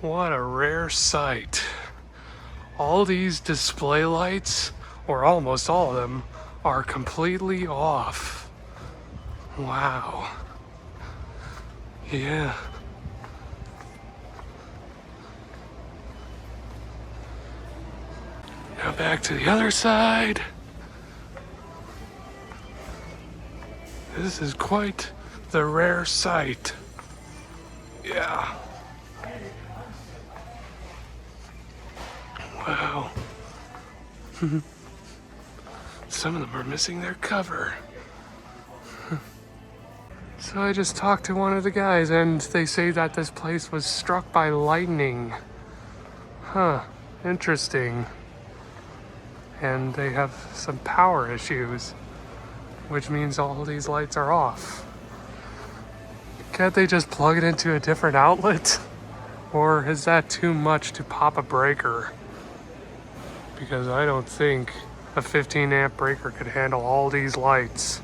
What a rare sight. All these display lights, or almost all of them, are completely off. Wow. Yeah. Now back to the other side. This is quite the rare sight. Yeah. Wow. Some of them are missing their cover. So I just talked to one of the guys and they say that this place was struck by lightning. Huh, interesting. And they have some power issues, which means all these lights are off. Can't they just plug it into a different outlet? Or is that too much to pop a breaker? Because I don't think a 15 amp breaker could handle all these lights.